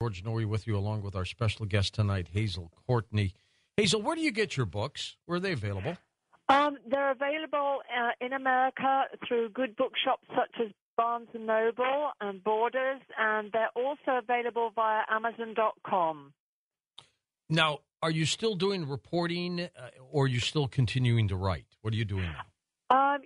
George Norrie with you, along with our special guest tonight, Hazel Courteney. Hazel, where do you get your books? Where are they available? They're available in America through good bookshops such as Barnes & Noble and Borders, and they're also available via Amazon.com. Now, are you still doing reporting, or are you still continuing to write? What are you doing now?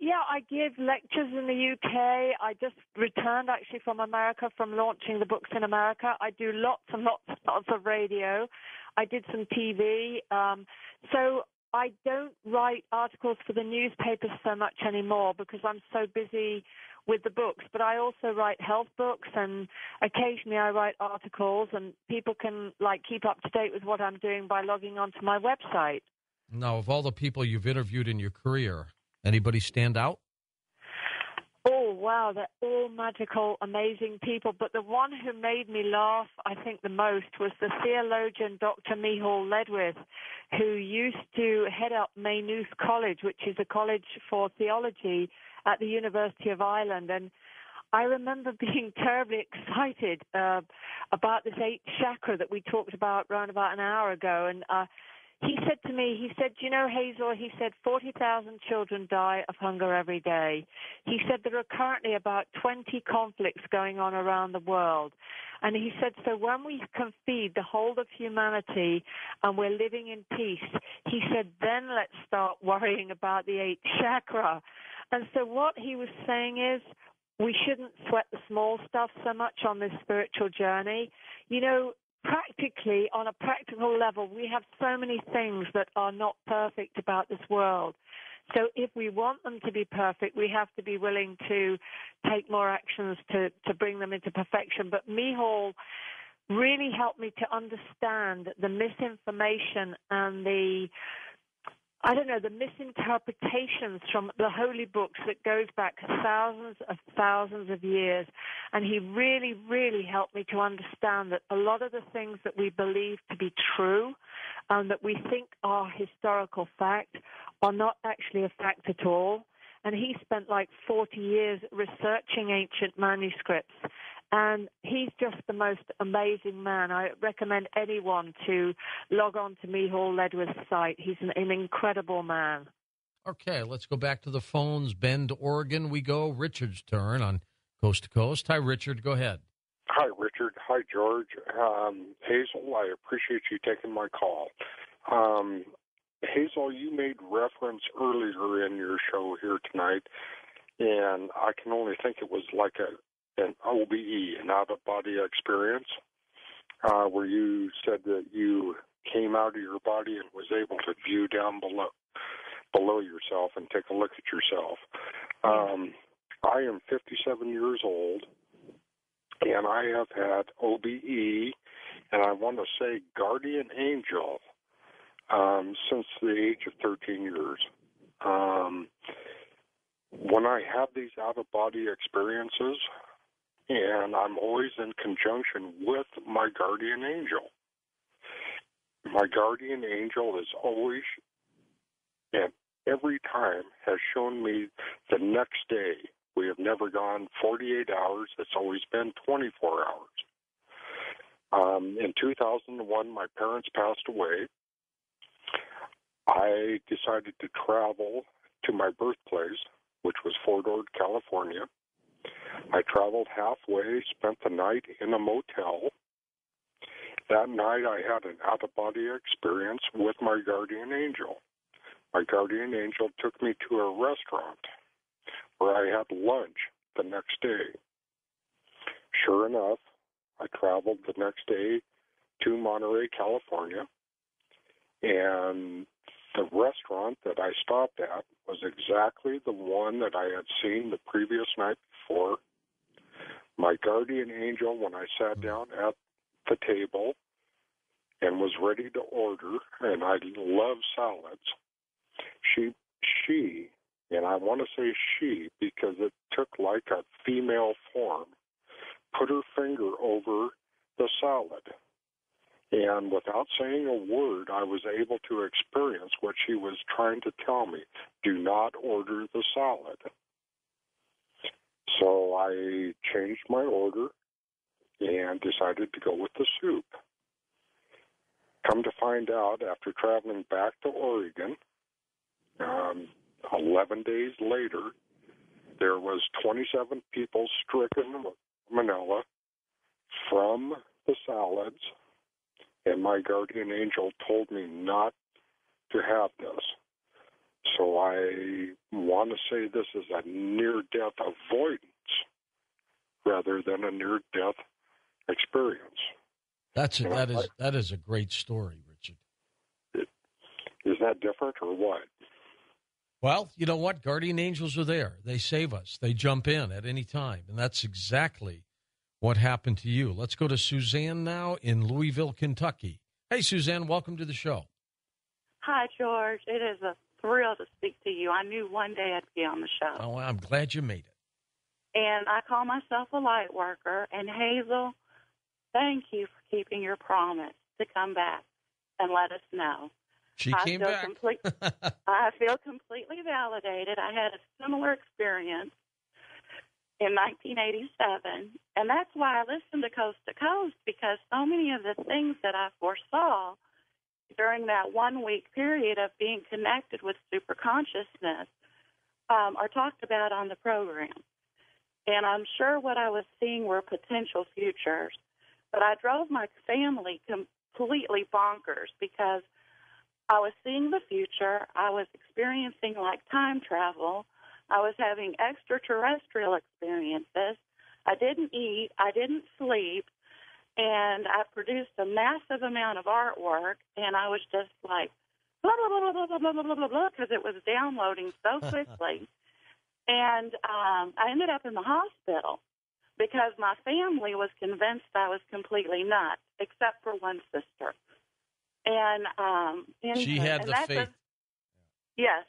Yeah, I give lectures in the UK. I just returned, actually, from America, from launching the books in America. I do lots and lots of radio. I did some TV. So I don't write articles for the newspapers so much anymore because I'm so busy with the books. But I also write health books, and occasionally I write articles, and people can, keep up to date with what I'm doing by logging onto my website. Now, of all the people you've interviewed in your career, anybody stand out? Oh, wow, they're all magical, amazing people. But the one who made me laugh, I think, the most was the theologian Dr. Micheal Ledwith, who used to head up Maynooth College, which is a college for theology at the University of Ireland. And I remember being terribly excited about this 8th chakra that we talked about around about an hour ago. And he said to me, you know, Hazel, he said, 40,000 children die of hunger every day. He said there are currently about 20 conflicts going on around the world. And he said, so when we can feed the whole of humanity and we're living in peace, he said, then let's start worrying about the 8th chakra. And so what he was saying is, we shouldn't sweat the small stuff so much on this spiritual journey. You know, practically, on a practical level, we have so many things that are not perfect about this world. So if we want them to be perfect, we have to be willing to take more actions to bring them into perfection. But Micheal really helped me to understand the misinformation and the misinterpretations from the holy books that goes back thousands of years. And he really, really helped me to understand that a lot of the things that we believe to be true and that we think are historical fact are not actually a fact at all. And he spent 40 years researching ancient manuscripts. And he's just the most amazing man. I recommend anyone to log on to Micheal Ledwith's site. He's an incredible man. Okay, let's go back to the phones. Bend, Oregon, we go. Richard's turn on Coast to Coast. Hi, Richard. Go ahead. Hi, Richard. Hi, George. Hazel, I appreciate you taking my call. Hazel, you made reference earlier in your show here tonight, and I can only think it was like an OBE, an out-of-body experience, where you said that you came out of your body and was able to view down below yourself and take a look at yourself. I am 57 years old, and I have had OBE, and I want to say guardian angel, since the age of 13 years. When I have these out-of-body experiences, and I'm always in conjunction with my guardian angel. My guardian angel is always, and every time, has shown me the next day. We have never gone 48 hours. It's always been 24 hours. In 2001, my parents passed away. I decided to travel to my birthplace, which was Fort Ord, California. I traveled halfway, spent the night in a motel. That night I had an out-of-body experience with my guardian angel. My guardian angel took me to a restaurant where I had lunch the next day. Sure enough, I traveled the next day to Monterey, California, and the restaurant that I stopped at was exactly the one that I had seen the previous night before. My guardian angel, when I sat down at the table and was ready to order, and I love salads, she, and I want to say she because it took like a female form, put her finger over the salad. And without saying a word, I was able to experience what she was trying to tell me. Do not order the salad. So I changed my order, and decided to go with the soup. Come to find out, after traveling back to Oregon, 11 days later, there was 27 people stricken with salmonella from the salads, and my guardian angel told me not to have this. So I want to say this is a near-death avoidance rather than a near-death experience. That is a great story, Richard. Is that different or what? Well, you know what? Guardian angels are there. They save us. They jump in at any time, and that's exactly what happened to you. Let's go to Suzanne now in Louisville, Kentucky. Hey, Suzanne, welcome to the show. Hi, George. It is a thrill to speak to you. I knew one day I'd be on the show. Oh, I'm glad you made it. And I call myself a light worker. And Hazel, thank you for keeping your promise to come back and let us know. She came back. I feel completely validated. I had a similar experience in 1987, and that's why I listened to Coast, because so many of the things that I foresaw during that 1 week period of being connected with superconsciousness are talked about on the program. And I'm sure what I was seeing were potential futures, but I drove my family completely bonkers because I was seeing the future. I was experiencing like time travel. I was having extraterrestrial experiences. I didn't eat. I didn't sleep. And I produced a massive amount of artwork. And I was just like, blah, blah, blah, blah, blah, blah, blah, blah, blah, because it was downloading so quickly. And I ended up in the hospital because my family was convinced I was completely nuts, except for one sister. And she had the faith. Yes.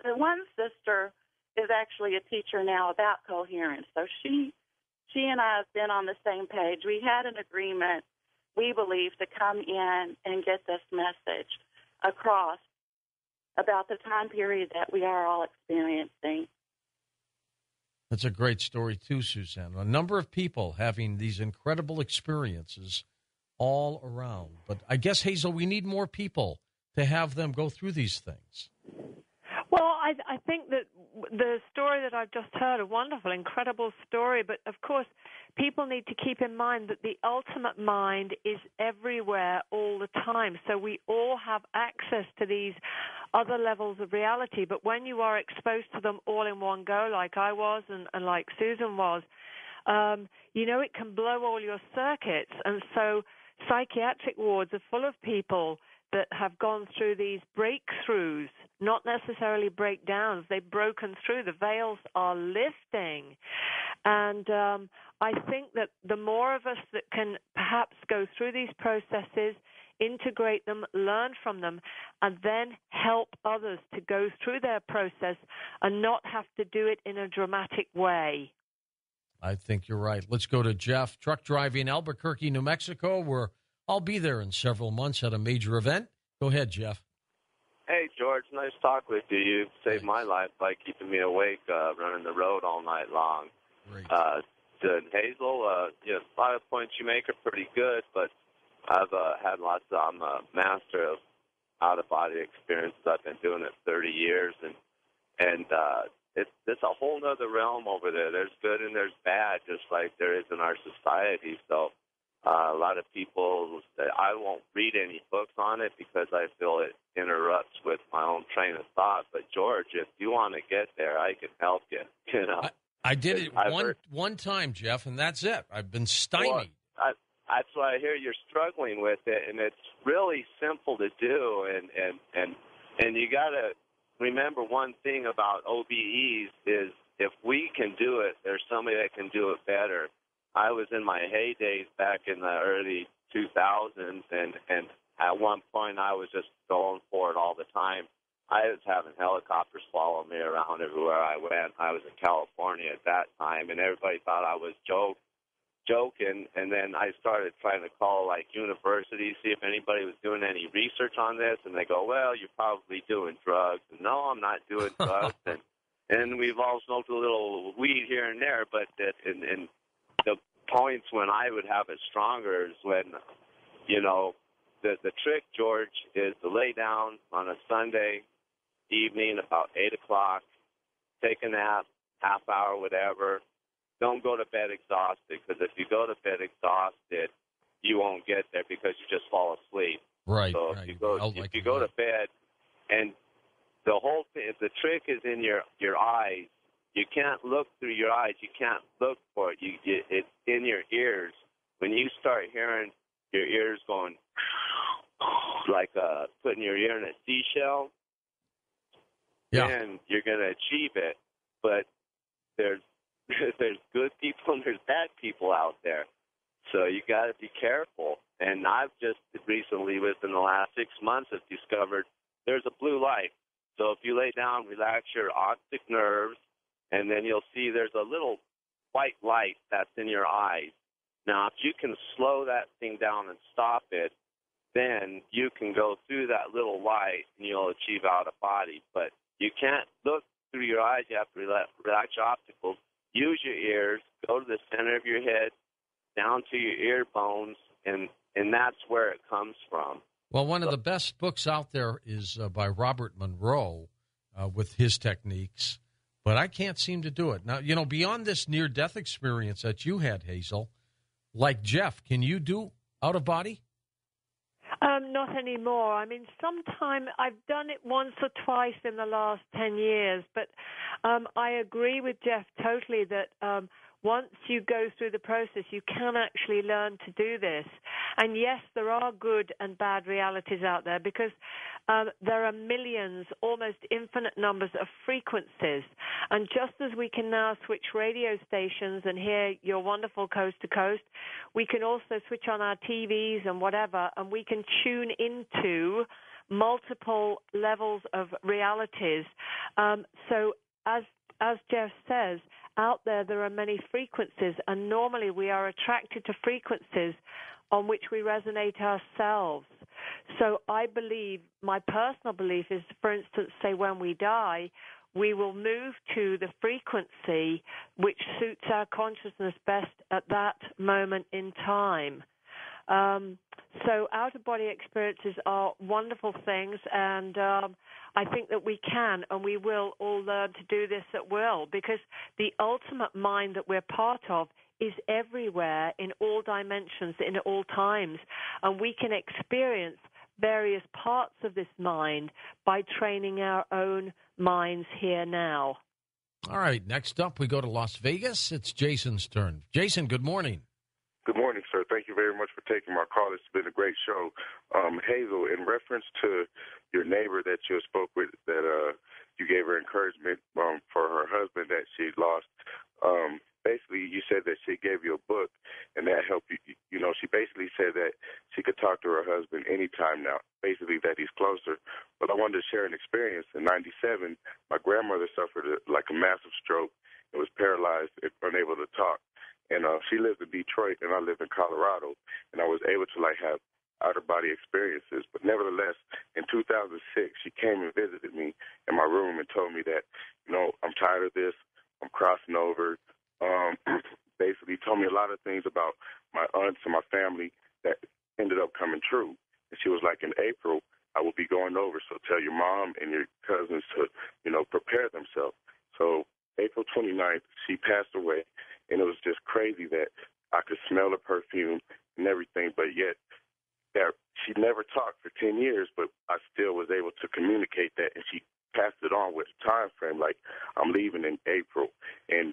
The one sister is actually a teacher now about coherence. So she and I have been on the same page. We had an agreement, we believe, to come in and get this message across about the time period that we are all experiencing. That's a great story, too, Suzanne. A number of people having these incredible experiences all around. But I guess, Hazel, we need more people to have them go through these things. Well, I think that the story that I've just heard, a wonderful, incredible story, but of course people need to keep in mind that the ultimate mind is everywhere all the time. So we all have access to these other levels of reality, but when you are exposed to them all in one go, like I was and like Susan was, it can blow all your circuits. And so psychiatric wards are full of people that have gone through these breakthroughs, not necessarily breakdowns. They've broken through. The veils are lifting. And I think that the more of us that can perhaps go through these processes, integrate them, learn from them, and then help others to go through their process and not have to do it in a dramatic way. I think you're right. Let's go to Jeff, truck driving, Albuquerque, New Mexico, where I'll be there in several months at a major event. Go ahead, Jeff. Hey, George. Nice talk with you. You saved my life by keeping me awake running the road all night long. Great. Good. Hazel, a lot of points you make are pretty good, but I've had lots of, I'm a master of out-of-body experiences. I've been doing it 30 years, and it's a whole other realm over there. There's good and there's bad, just like there is in our society. So a lot of people, I won't read any books on it because I feel it interrupts with my own train of thought. But, George, if you want to get there, I can help you. I did it one time, Jeff, and that's it. I've been stymied. Well, that's why I hear you're struggling with it, and it's really simple to do. And you got to remember one thing about OBEs is if we can do it, there's somebody that can do it better. I was in my heydays back in the early 2000s, and at one point I was just going for it all the time. I was having helicopters follow me around everywhere I went. I was in California at that time, and everybody thought I was joking. And then I started trying to call, like, universities, see if anybody was doing any research on this. And they go, well, you're probably doing drugs. And, no, I'm not doing drugs. And we've all smoked a little weed here and there. But points when I would have it stronger is when, you know, the trick, George, is to lay down on a Sunday evening about 8 o'clock, take a nap, half hour, whatever. Don't go to bed exhausted, because if you go to bed exhausted, you won't get there because you just fall asleep. Right. So right. if you go to bed, and the whole thing, if the trick is in your eyes, you can't look through your eyes. You can't look for it. It's in your ears. When you start hearing your ears going like putting your ear in a seashell, then you're going to achieve it. But there's good people and there's bad people out there. So you got to be careful. And I've just recently, within the last 6 months, have discovered there's a blue light. So if you lay down, relax your optic nerves, and then you'll see there's a little white light that's in your eyes. Now, if you can slow that thing down and stop it, then you can go through that little light and you'll achieve out of body. But you can't look through your eyes. You have to relax your opticals. Use your ears. Go to the center of your head, down to your ear bones, and that's where it comes from. Well, one of the best books out there is by Robert Monroe with his techniques, but I can't seem to do it. Now, you know, beyond this near-death experience that you had, Hazel, like Jeff, can you do out-of-body? Not anymore. I mean, sometime I've done it once or twice in the last 10 years, but I agree with Jeff totally that once you go through the process, you can actually learn to do this. And yes, there are good and bad realities out there because there are millions, almost infinite numbers of frequencies. And just as we can now switch radio stations and hear your wonderful Coast to Coast, we can also switch on our TVs and whatever, and we can tune into multiple levels of realities. So as Jeff says, out there are many frequencies, and normally we are attracted to frequencies on which we resonate ourselves. So I believe, my personal belief is, for instance, say when we die, we will move to the frequency which suits our consciousness best at that moment in time. So out-of-body experiences are wonderful things, and I think that we can and we will all learn to do this at will, because the ultimate mind that we're part of is everywhere, in all dimensions, in all times, and we can experience various parts of this mind by training our own minds here now. All right, next up we go to Las Vegas. It's Jason's turn. Jason, good morning. Good morning, sir. Thank you very much for taking my call. It's been a great show. Hazel, in reference to your neighbor that you spoke with, that you gave her encouragement for her husband that she lost, basically you said that she gave you a book and that helped you. You know, she basically said that she could talk to her husband anytime now, basically that he's closer. But I wanted to share an experience. In 97, my grandmother suffered a massive stroke and was paralyzed and unable to talk. And she lives in Detroit, and I live in Colorado, and I was able to, have out-of-body experiences. But nevertheless, in 2006, she came and visited me in my room and told me that, I'm tired of this, I'm crossing over, basically told me a lot of things about my aunts and my family that ended up coming true. And she was like, in April, I will be going over, so tell your mom and your cousins to, prepare themselves. So April 29th, she passed away, and it was just crazy that I could smell the perfume and everything, but yet that she never talked for 10 years, but I still was able to communicate that, and she passed it on with a time frame, like I'm leaving in April. And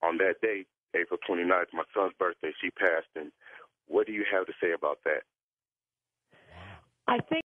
on that day, April 29th, my son's birthday, she passed, and what do you have to say about that? I think